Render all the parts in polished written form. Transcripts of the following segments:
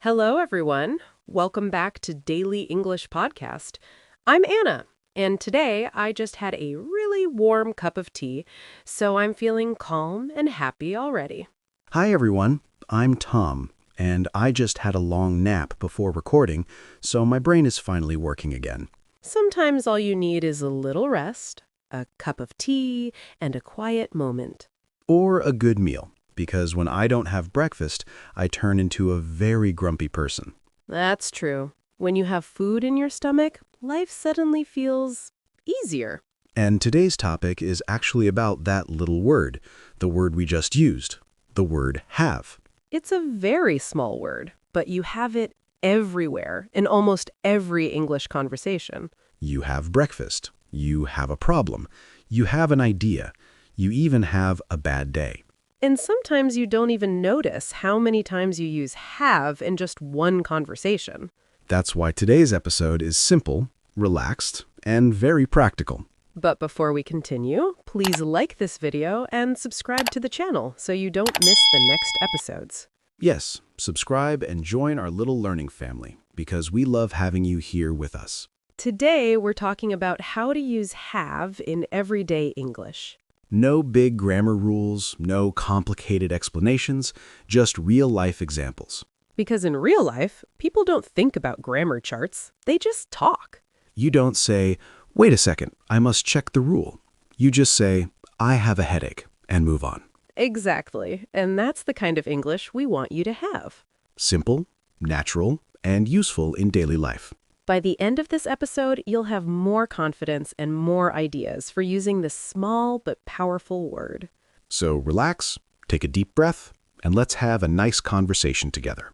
Hello, everyone. Welcome back to Daily English Podcast. I'm Anna, and today I just had a really warm cup of tea, so I'm feeling calm and happy already. Hi everyone, I'm Tom, and I just had a long nap before recording, so my brain is finally working again. Sometimes all you need is a little rest, a cup of tea, and a quiet moment. Or a good meal, because when I don't have breakfast, I turn into a very grumpy person. That's true. When you have food in your stomach, life suddenly feels easier. And today's topic is actually about that little word, the word we just used, the word have. It's a very small word, but you have it everywhere in almost every English conversation. You have breakfast, you have a problem, you have an idea, you even have a bad day. And sometimes you don't even notice how many times you use have in just one conversation. That's why today's episode is simple, relaxed, and very practical. But before we continue, please like this video and subscribe to the channel so you don't miss the next episodes. Yes, subscribe and join our little learning family because we love having you here with us. Today, we're talking about how to use have in everyday English. No big grammar rules, no complicated explanations, just real-life examples. Because in real life, people don't think about grammar charts. They just talk. You don't say, wait a second, I must check the rule. You just say, I have a headache, and move on. Exactly. And that's the kind of English we want you to have. Simple, natural, and useful in daily life. By the end of this episode, you'll have more confidence and more ideas for using this small but powerful word. So relax, take a deep breath, and let's have a nice conversation together.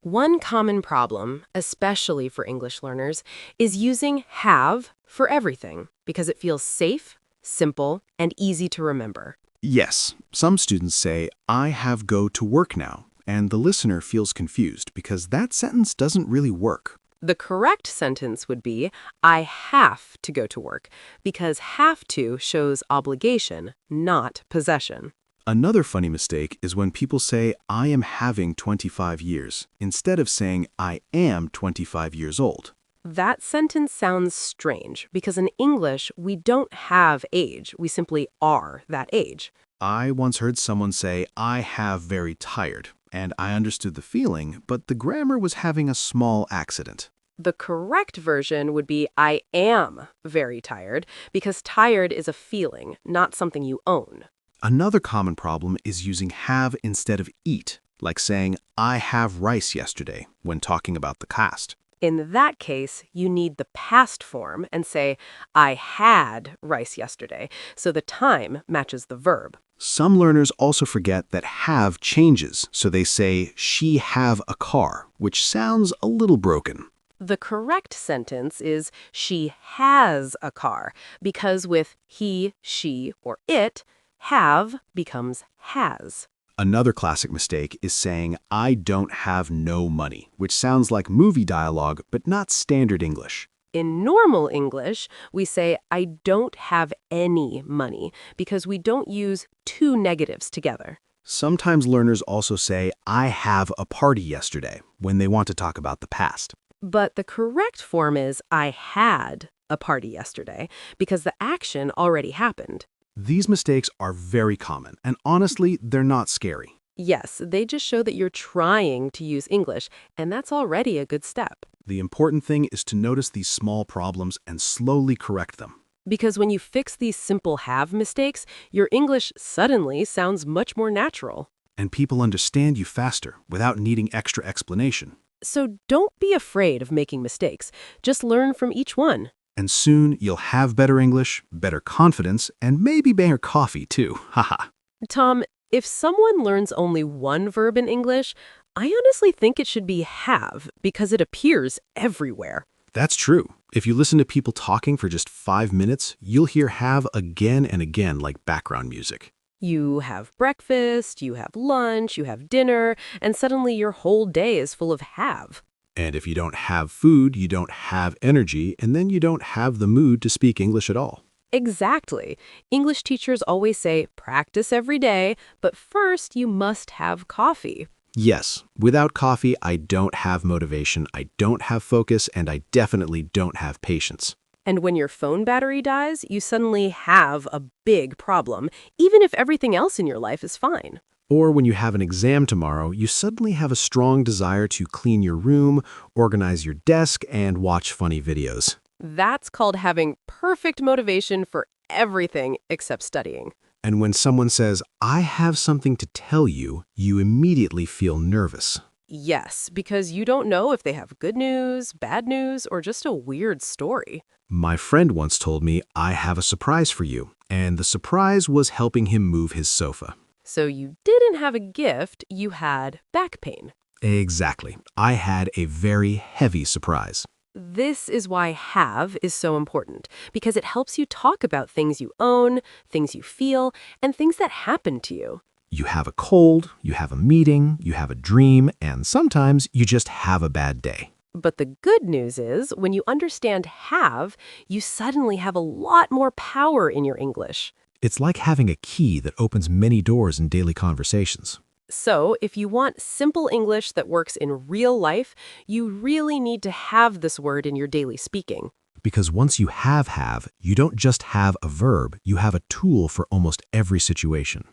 One common problem, especially for English learners, is using have for everything because it feels safe, simple, and easy to remember. Yes, some students say, I have go to work now, and the listener feels confused because that sentence doesn't really work. The correct sentence would be, I have to go to work, because have to shows obligation, not possession. Another funny mistake is when people say, I am having 25 years, instead of saying, I am 25 years old. That sentence sounds strange because in English, we don't have age. We simply are that age. I once heard someone say, I have very tired, and I understood the feeling, but the grammar was having a small accident. The correct version would be I am very tired because tired is a feeling, not something you own. Another common problem is using have instead of eat, like saying, I have rice yesterday, when talking about the past. In that case, you need the past form and say, I had rice yesterday, so the time matches the verb. Some learners also forget that have changes, so they say, she have a car, which sounds a little broken. The correct sentence is she has a car because with he, she, or it, have becomes has. Another classic mistake is saying, I don't have no money, which sounds like movie dialogue, but not standard English. In normal English, we say I don't have any money because we don't use two negatives together. Sometimes learners also say, I have a party yesterday, when they want to talk about the past. But the correct form is I had a party yesterday because the action already happened. These mistakes are very common, and honestly, they're not scary. Yes, they just show that you're trying to use English, and that's already a good step. The important thing is to notice these small problems and slowly correct them. Because when you fix these simple have mistakes, your English suddenly sounds much more natural. And people understand you faster without needing extra explanation. So don't be afraid of making mistakes. Just learn from each one. And soon you'll have better English, better confidence, and maybe better coffee too. Haha. Tom, if someone learns only one verb in English, I honestly think it should be have because it appears everywhere. That's true. If you listen to people talking for just 5 minutes, you'll hear have again and again like background music. You have breakfast, you have lunch, you have dinner, and suddenly your whole day is full of have. And if you don't have food, you don't have energy, and then you don't have the mood to speak English at all. Exactly. English teachers always say, practice every day, but first you must have coffee. Yes, without coffee, I don't have motivation, I don't have focus, and I definitely don't have patience. And when your phone battery dies, you suddenly have a big problem, even if everything else in your life is fine. Or when you have an exam tomorrow, you suddenly have a strong desire to clean your room, organize your desk, and watch funny videos. That's called having perfect motivation for everything except studying. And when someone says, I have something to tell you, you immediately feel nervous. Yes, because you don't know if they have good news, bad news, or just a weird story. My friend once told me, I have a surprise for you, and the surprise was helping him move his sofa. So you didn't have a gift, you had back pain. Exactly. I had a very heavy surprise. This is why have is so important, because it helps you talk about things you own, things you feel, and things that happen to you. You have a cold, you have a meeting, you have a dream, and sometimes you just have a bad day. But the good news is, when you understand have, you suddenly have a lot more power in your English. It's like having a key that opens many doors in daily conversations. So, if you want simple English that works in real life, you really need to have this word in your daily speaking. Because once you have, you don't just have a verb, you have a tool for almost every situation.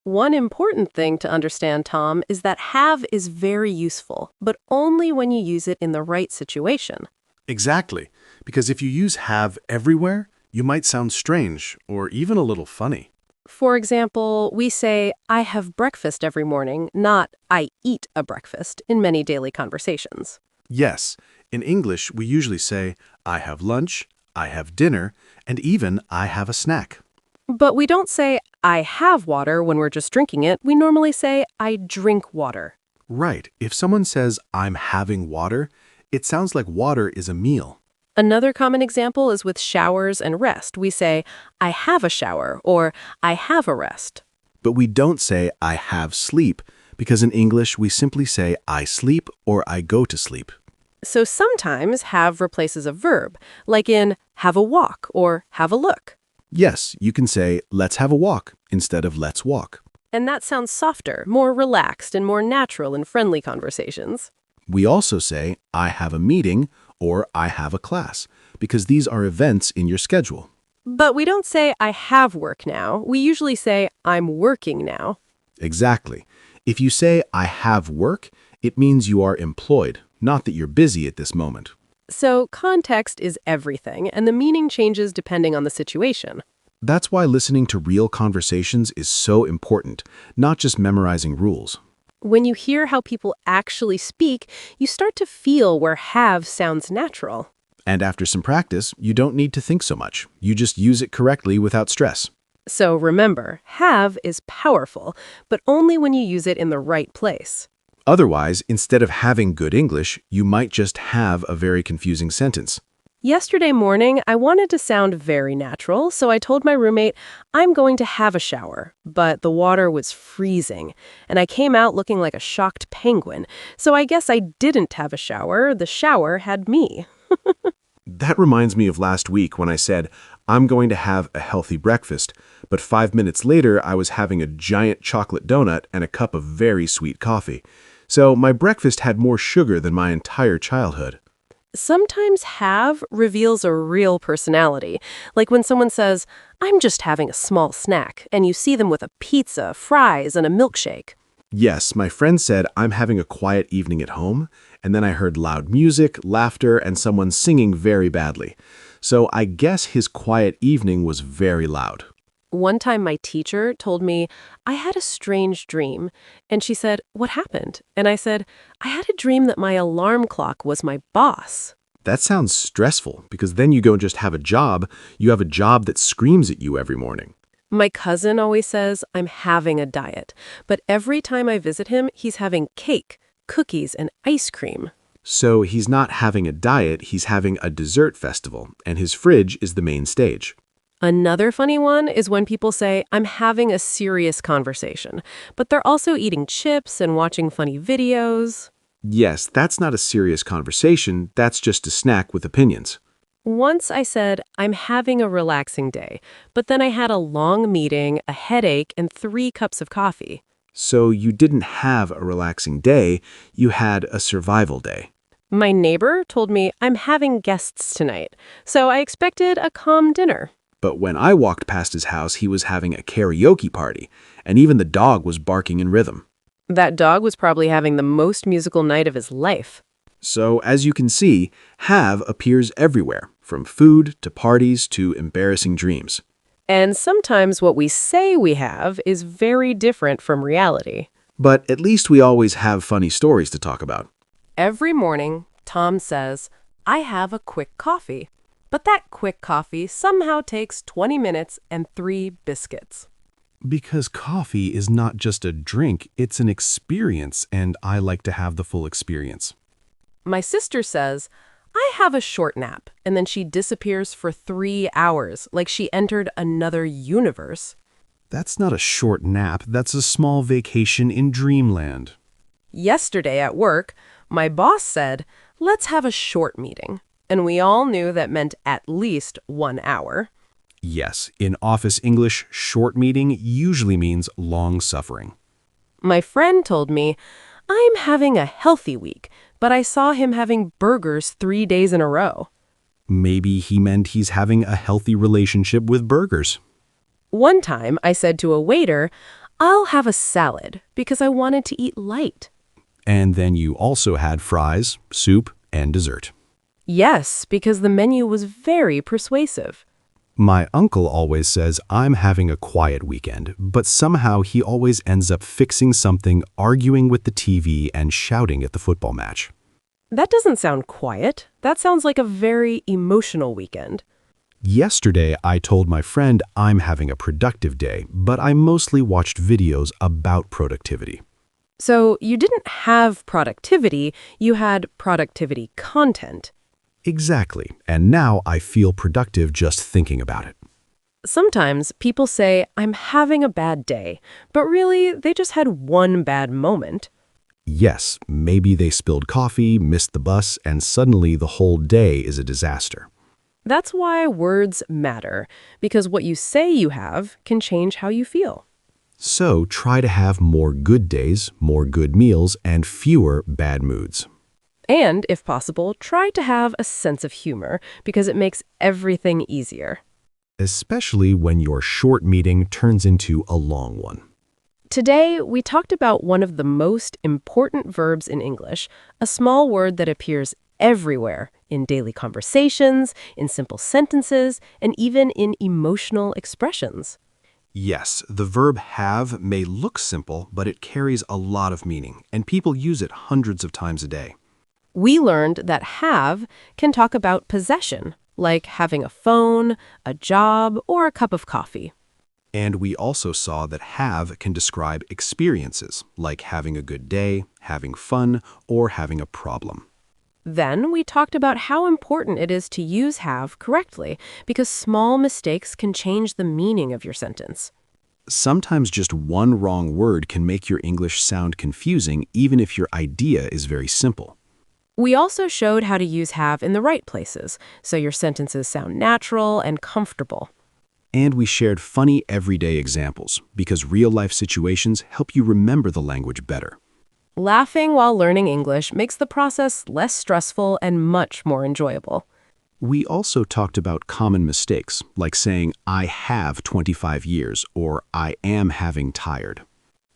One important thing to understand, Tom, is that have is very useful, but only when you use it in the right situation. Exactly, because if you use have everywhere, you might sound strange or even a little funny. For example, we say, I have breakfast every morning, not I eat a breakfast in many daily conversations. Yes, in English, we usually say, I have lunch, I have dinner, and even I have a snack. But we don't say, I have water when we're just drinking it. We normally say, I drink water. Right, if someone says, I'm having water, it sounds like water is a meal. Another common example is with showers and rest. We say, I have a shower, or I have a rest. But we don't say, I have sleep, because in English, we simply say, I sleep or I go to sleep. So sometimes have replaces a verb, like in have a walk or have a look. Yes, you can say, let's have a walk instead of let's walk. And that sounds softer, more relaxed, and more natural in friendly conversations. We also say, I have a meeting or I have a class, because these are events in your schedule. But we don't say, I have work now. We usually say, I'm working now. Exactly. If you say, I have work, it means you are employed, not that you're busy at this moment. So context is everything, and the meaning changes depending on the situation. That's why listening to real conversations is so important, not just memorizing rules. When you hear how people actually speak, you start to feel where have sounds natural. And after some practice, you don't need to think so much. You just use it correctly without stress. So remember, have is powerful, but only when you use it in the right place. Otherwise, instead of having good English, you might just have a very confusing sentence. Yesterday morning, I wanted to sound very natural, so I told my roommate, I'm going to have a shower. But the water was freezing, and I came out looking like a shocked penguin. So I guess I didn't have a shower. The shower had me. That reminds me of last week when I said, I'm going to have a healthy breakfast, but 5 minutes later I was having a giant chocolate donut and a cup of very sweet coffee. So my breakfast had more sugar than my entire childhood. Sometimes have reveals a real personality, like when someone says, I'm just having a small snack, and you see them with a pizza, fries, and a milkshake. Yes, my friend said, I'm having a quiet evening at home, and then I heard loud music, laughter, and someone singing very badly. So I guess his quiet evening was very loud. One time my teacher told me, I had a strange dream. And she said, what happened? And I said, I had a dream that my alarm clock was my boss. That sounds stressful, because then you don't just have a job, you have a job that screams at you every morning. My cousin always says I'm having a diet, but every time I visit him, he's having cake, cookies, and ice cream. So he's not having a diet, he's having a dessert festival, and his fridge is the main stage. Another funny one is when people say, I'm having a serious conversation, but they're also eating chips and watching funny videos. Yes, that's not a serious conversation, that's just a snack with opinions. Once I said, I'm having a relaxing day, but then I had a long meeting, a headache, and 3 cups of coffee. So you didn't have a relaxing day, you had a survival day. My neighbor told me I'm having guests tonight, so I expected a calm dinner. But when I walked past his house, he was having a karaoke party, and even the dog was barking in rhythm. That dog was probably having the most musical night of his life. So, as you can see, have appears everywhere, from food to parties to embarrassing dreams. And sometimes what we say we have is very different from reality. But at least we always have funny stories to talk about. Every morning, Tom says, I have a quick coffee. But that quick coffee somehow takes 20 minutes and 3 biscuits. Because coffee is not just a drink, it's an experience, and I like to have the full experience. My sister says, I have a short nap, and then she disappears for 3 hours, like she entered another universe. That's not a short nap, that's a small vacation in dreamland. Yesterday at work, my boss said, let's have a short meeting. And we all knew that meant at least 1 hour. Yes, in office English, short meeting usually means long suffering. My friend told me, I'm having a healthy week, but I saw him having burgers 3 days in a row. Maybe he meant he's having a healthy relationship with burgers. One time, I said to a waiter, I'll have a salad because I wanted to eat light. And then you also had fries, soup, and dessert. Yes, because the menu was very persuasive. My uncle always says I'm having a quiet weekend, but somehow he always ends up fixing something, arguing with the TV, and shouting at the football match. That doesn't sound quiet. That sounds like a very emotional weekend. Yesterday, I told my friend I'm having a productive day, but I mostly watched videos about productivity. So you didn't have productivity, you had productivity content. Exactly, and now I feel productive just thinking about it. Sometimes people say, I'm having a bad day, but really they just had one bad moment. Yes, maybe they spilled coffee, missed the bus, and suddenly the whole day is a disaster. That's why words matter, because what you say you have can change how you feel. So try to have more good days, more good meals, and fewer bad moods. And, if possible, try to have a sense of humor, because it makes everything easier. Especially when your short meeting turns into a long one. Today, we talked about one of the most important verbs in English, a small word that appears everywhere, in daily conversations, in simple sentences, and even in emotional expressions. Yes, the verb have may look simple, but it carries a lot of meaning, and people use it hundreds of times a day. We learned that have can talk about possession, like having a phone, a job, or a cup of coffee. And we also saw that have can describe experiences, like having a good day, having fun, or having a problem. Then we talked about how important it is to use have correctly, because small mistakes can change the meaning of your sentence. Sometimes just one wrong word can make your English sound confusing, even if your idea is very simple. We also showed how to use have in the right places, so your sentences sound natural and comfortable. And we shared funny everyday examples, because real-life situations help you remember the language better. Laughing while learning English makes the process less stressful and much more enjoyable. We also talked about common mistakes, like saying, I have 25 years, or I am having tired.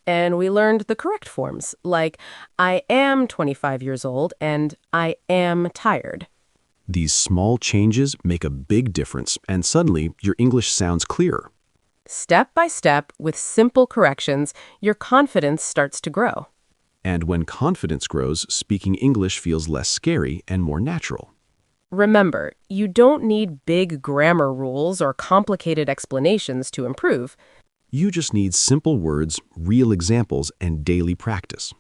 And we learned the correct forms, like I am 25 years old and I am tired. These small changes make a big difference, and suddenly your English sounds clearer. Step by step, with simple corrections, your confidence starts to grow. And when confidence grows, speaking English feels less scary and more natural. Remember, you don't need big grammar rules or complicated explanations to improve. You just need simple words, real examples, and daily practice.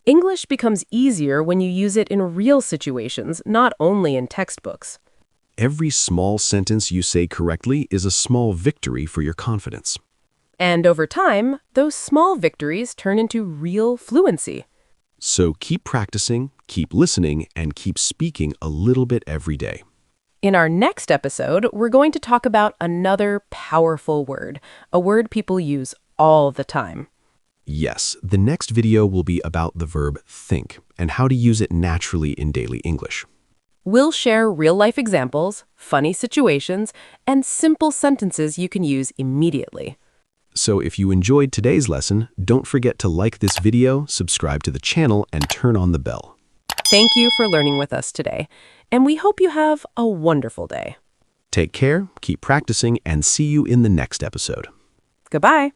English becomes easier when you use it in real situations, not only in textbooks. Every small sentence you say correctly is a small victory for your confidence. And over time, those small victories turn into real fluency. So keep practicing, keep listening, and keep speaking a little bit every day. In our next episode, we're going to talk about another powerful word, a word people use all the time. Yes, the next video will be about the verb think and how to use it naturally in daily English. We'll share real-life examples, funny situations, and simple sentences you can use immediately. So if you enjoyed today's lesson, don't forget to like this video, subscribe to the channel, and turn on the bell. Thank you for learning with us today, and we hope you have a wonderful day. Take care, keep practicing, and see you in the next episode. Goodbye.